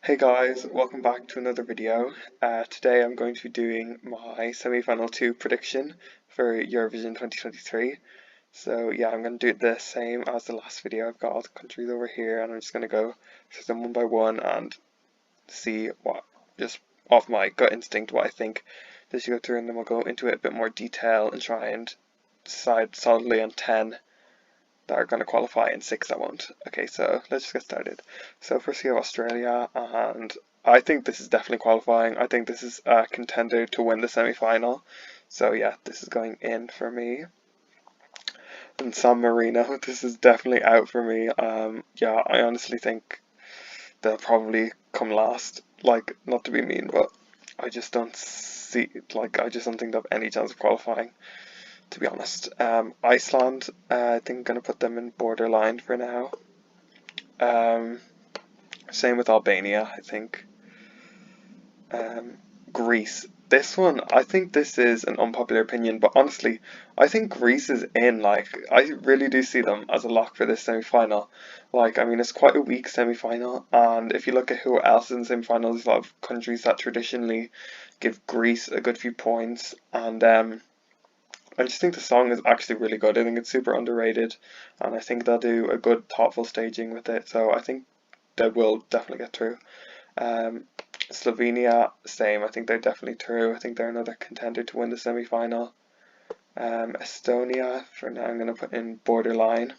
Hey guys, welcome back to another video. Today I'm going to be doing my semi-final 2 prediction for Eurovision 2023. So yeah, I'm going to do the same as the last video. I've got all the countries over here and I'm just going to go through them one by one and see what, just off my gut instinct, what I think they should go through, and then we'll go into it a bit more detail and try and decide solidly on 10 that are going to qualify and 6 that won't. Okay, so let's just get started. So first we have Australia, and I think this is definitely qualifying. I think this is a contender to win the semi-final. So yeah, this is going in for me. And San Marino, this is definitely out for me. Yeah, I honestly think they'll probably come last. Like, not to be mean, but I just don't see, like, I just don't think they have any chance of qualifying, to be honest. Iceland, I think I'm going to put them in borderline for now. Same with Albania, I think. Greece. This one, I think this is an unpopular opinion, but honestly, I think Greece is in. Like, I really do see them as a lock for this semi-final. Like, I mean, it's quite a weak semi-final, and if you look at who else is in the semi-final, there's a lot of countries that traditionally give Greece a good few points, and I just think the song is actually really good. I think it's super underrated, and I think they'll do a good, thoughtful staging with it. So I think they will definitely get through. Slovenia, same. I think they're definitely through. I think they're another contender to win the semi-final. Estonia, for now, I'm going to put in borderline.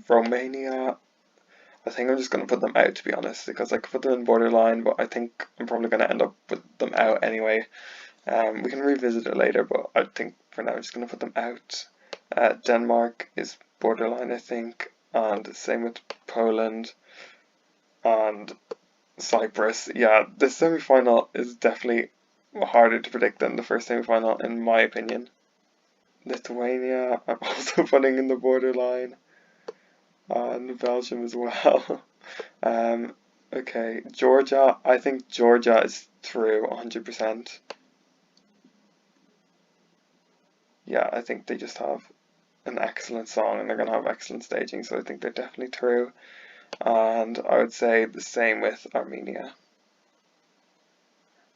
Romania, I think I'm just going to put them out, to be honest, because I could put them in borderline, but I think I'm probably going to end up with them out anyway. We can revisit it later, but I think for now I'm just going to put them out. Denmark is borderline, I think, and same with Poland and Cyprus. Yeah, this semi-final is definitely harder to predict than the first semi-final, in my opinion. Lithuania, I'm also putting in the borderline, and Belgium as well. Okay, Georgia, I think Georgia is through 100%. Yeah, I think they just have an excellent song and they're going to have excellent staging, so I think they're definitely through. And I would say the same with Armenia.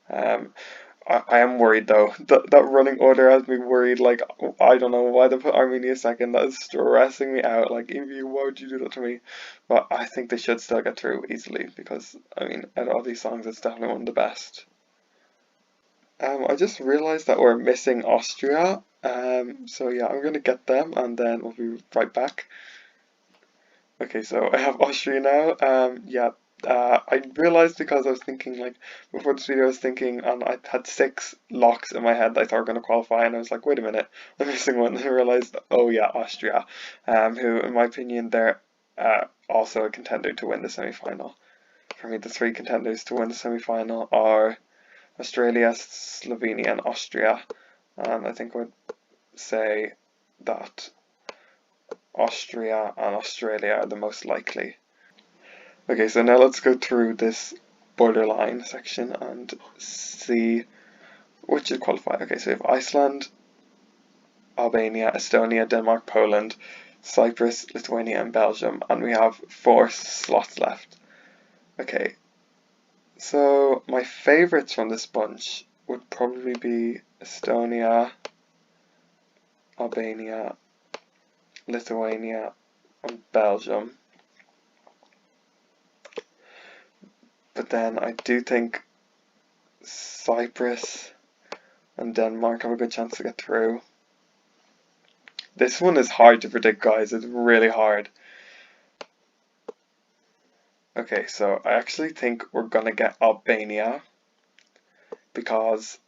I am worried though. That running order has me worried. Like, I don't know why they put Armenia second. That is stressing me out. Like, Evie, why would you do that to me? But I think they should still get through easily because, I mean, out of all these songs, it's definitely one of the best. I just realized that we're missing Austria. So yeah, I'm gonna get them and then we'll be right back. Okay, so I have Austria now. Yeah, I realized because I was thinking, like, before this video I was thinking, and I had 6 locks in my head that I thought were going to qualify, and I was like, wait a minute, I'm missing one, and I realized, oh yeah, Austria, who, in my opinion, they're also a contender to win the semi-final. For me, the 3 contenders to win the semi-final are Australia, Slovenia, and Austria, and I think I would say that Austria and Australia are the most likely. Okay, so now let's go through this borderline section and see which should qualify. Okay, so we have Iceland, Albania, Estonia, Denmark, Poland, Cyprus, Lithuania, and Belgium, and we have 4 slots left. Okay, so my favourites from this bunch would probably be Estonia, Albania, Lithuania, and Belgium. But then I do think Cyprus and Denmark have a good chance to get through. This one is hard to predict, guys. It's really hard. Okay, so I actually think we're gonna get Albania because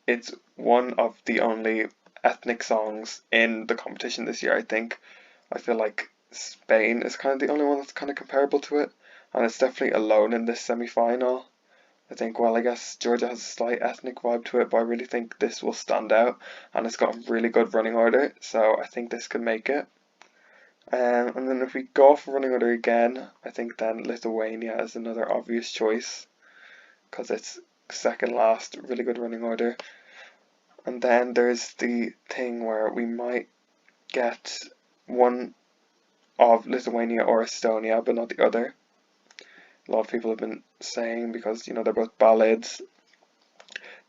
it's one of the only ethnic songs in the competition this year, I think. I feel like Spain is kind of the only one that's kind of comparable to it, and it's definitely alone in this semi-final. I think, well, I guess Georgia has a slight ethnic vibe to it, but I really think this will stand out, and it's got a really good running order, so I think this could make it. And then if we go off running order again, I think then Lithuania is another obvious choice, because it's second last, really good running order. And then there's the thing where we might get one of Lithuania or Estonia, but not the other. A lot of people have been saying, because, you know, they're both ballads,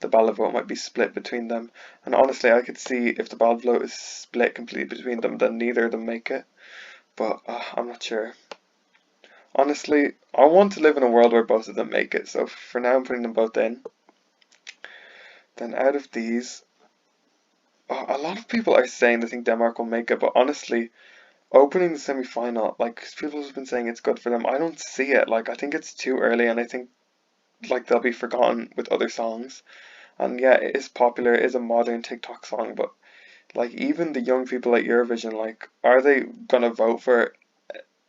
the ballad vote might be split between them. And honestly, I could see if the ballad vote is split completely between them, then neither of them make it. But I'm not sure. Honestly, I want to live in a world where both of them make it, so for now I'm putting them both in. Then out of these, a lot of people are saying they think Denmark will make it, but honestly, opening the semi-final, like, people have been saying it's good for them. I don't see it. Like, I think it's too early, and I think, like, they'll be forgotten with other songs. And yeah, it is popular, it is a modern TikTok song, but, like, even the young people at Eurovision, like, are they gonna vote for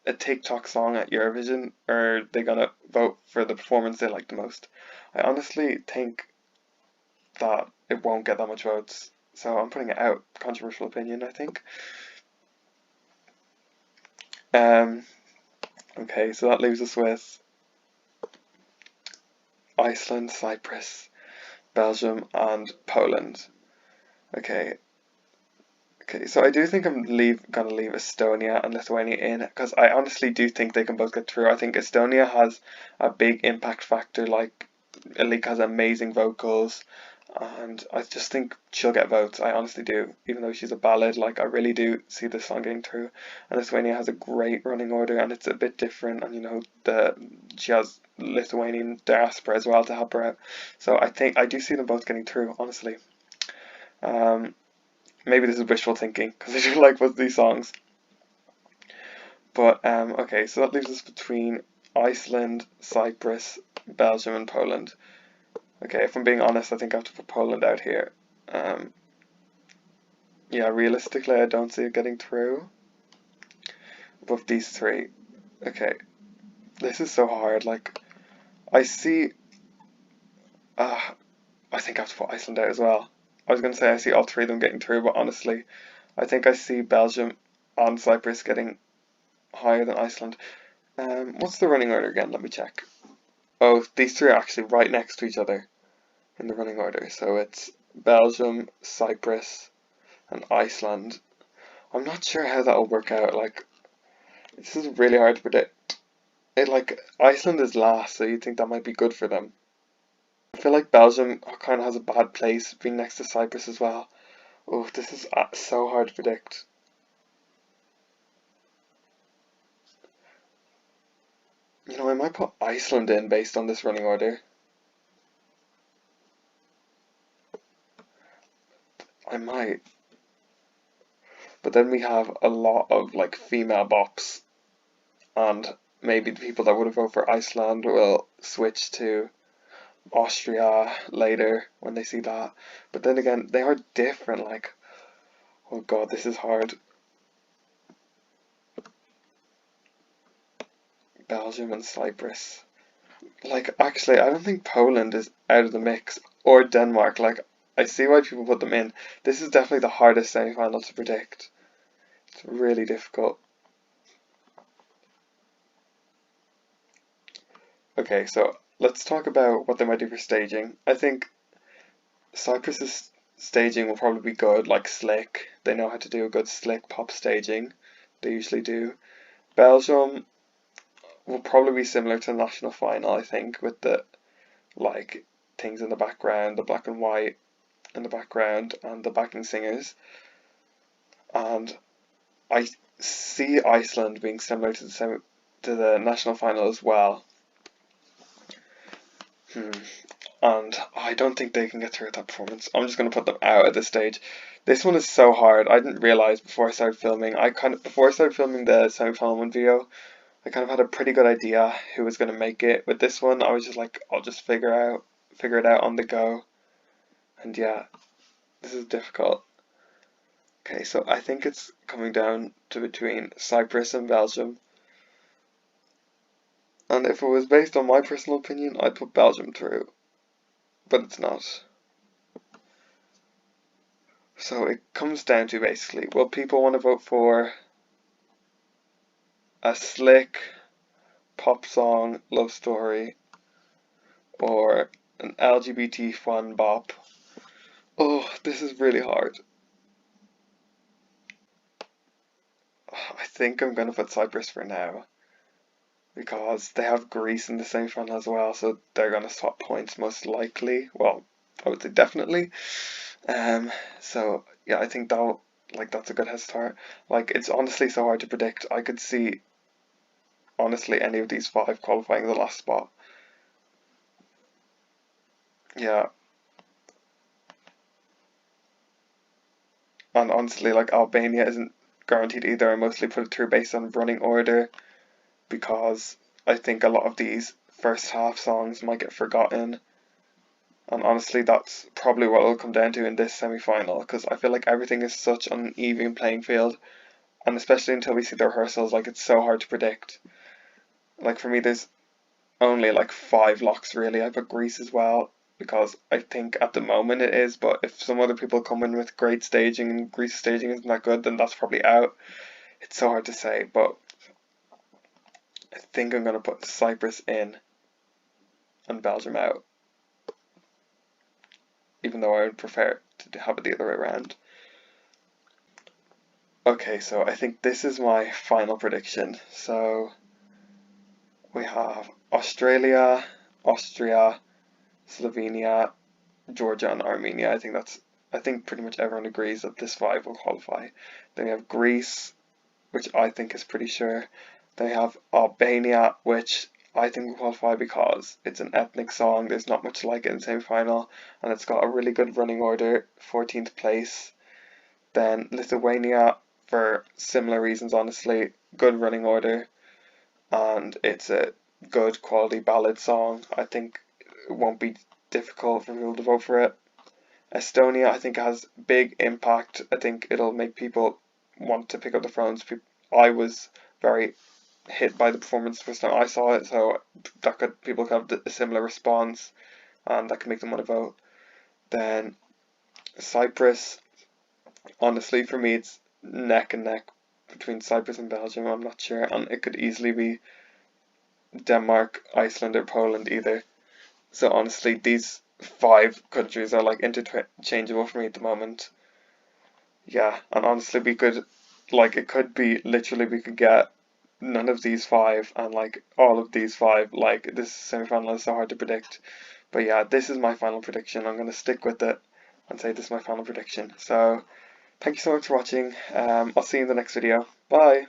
a TikTok song at Eurovision, or are they gonna vote for the performance they like the most? I honestly think that it won't get that much votes, so I'm putting it out. Controversial opinion, I think. Okay, so that leaves us with Iceland, Cyprus, Belgium, and Poland. Okay. Okay, so I do think I'm gonna leave Estonia and Lithuania in, because I honestly do think they can both get through. I think Estonia has a big impact factor, like Elika has amazing vocals, and I just think she'll get votes. I honestly do, even though she's a ballad. Like, I really do see this song getting through. And Lithuania has a great running order, and it's a bit different. And you know, she has Lithuanian diaspora as well to help her out. So I do see them both getting through. Honestly, maybe this is wishful thinking because I do like both these songs. But okay, so that leaves us between Iceland, Cyprus, Belgium, and Poland. Okay, if I'm being honest, I think I have to put Poland out here. Yeah, realistically, I don't see it getting through above these three. Okay, this is so hard. Like, I see. I think I have to put Iceland out as well. I was gonna say I see all three of them getting through, but honestly, I think I see Belgium and Cyprus getting higher than Iceland. What's the running order again? Let me check. Oh, these three are actually right next to each other in the running order. So it's Belgium, Cyprus, and Iceland. I'm not sure how that'll work out. Like, this is really hard to predict. Like, Iceland is last, so you think that might be good for them. I feel like Belgium kind of has a bad place being next to Cyprus as well. Oh, this is so hard to predict. You know, I might put Iceland in based on this running order. I might. But then we have a lot of, like, female bops, and maybe the people that would have voted for Iceland will switch to Austria later when they see that. But then again, they are different. Like, oh god, this is hard. Belgium and Cyprus. Like, actually, I don't think Poland is out of the mix, or Denmark. Like, I see why people put them in. This is definitely the hardest semi-final to predict. It's really difficult. Okay, so let's talk about what they might do for staging. I think Cyprus's staging will probably be good, like slick. They know how to do a good slick pop staging. They usually do. Belgium will probably be similar to the national final, I think, with the, like, things in the background, the black and white in the background, and the backing singers. And I see Iceland being similar to the national final as well. And I don't think they can get through that performance. I'm just going to put them out at this stage. This one is so hard. I didn't realize before I started filming. Before I started filming the semi-final one video, I kind of had a pretty good idea who was going to make it. With this one, I was just like, I'll just figure it out on the go. And yeah, this is difficult. Okay, so I think it's coming down to between Cyprus and Belgium. And if it was based on my personal opinion, I'd put Belgium through. But it's not. So it comes down to basically, will people want to vote for a slick pop song love story or an LGBT fun bop? Oh, this is really hard. I think I'm going to put Cyprus for now, because they have Greece in the semi-final as well, so they're going to swap points most likely. Well, I would say definitely. Um, so yeah, I think that's a good head start. Like, it's honestly so hard to predict. I could see honestly any of these five qualifying the last spot. Yeah, and honestly, like, Albania isn't guaranteed either. I mostly put it through based on running order, because I think a lot of these first half songs might get forgotten. And honestly, that's probably what it'll come down to in this semi-final, because I feel like everything is such an even playing field, and especially until we see the rehearsals, like, it's so hard to predict. Like, for me, there's only like five locks really. I put Greece as well, because I think at the moment it is, but if some other people come in with great staging and Greece's staging isn't that good, then that's probably out. It's so hard to say, but I think I'm going to put Cyprus in and Belgium out, even though I would prefer to have it the other way around. Okay, so I think this is my final prediction. So we have Australia, Austria, Slovenia, Georgia, and Armenia. I think pretty much everyone agrees that this five will qualify. Then we have Greece, which I think is pretty sure. Then we have Albania, which I think will qualify because it's an ethnic song. There's not much like it in the semi-final, and it's got a really good running order, 14th place. Then Lithuania, for similar reasons, honestly, good running order, and it's a good quality ballad song. I think it won't be difficult for people to vote for it. Estonia, I think, has big impact. I think it'll make people want to pick up the phones. I was very hit by the performance the first time I saw it, so people could have a similar response, and that can make them want to vote. Then Cyprus, honestly, for me, it's neck and neck between Cyprus and Belgium. I'm not sure, and it could easily be Denmark, Iceland, or Poland either. So honestly, these five countries are like interchangeable for me at the moment. Yeah, and honestly, it could be literally we could get none of these five and like all of these five. Like, this semi-final is so hard to predict. But yeah, this is my final prediction. I'm gonna stick with it and say this is my final prediction. So thank you so much for watching. I'll see you in the next video. Bye.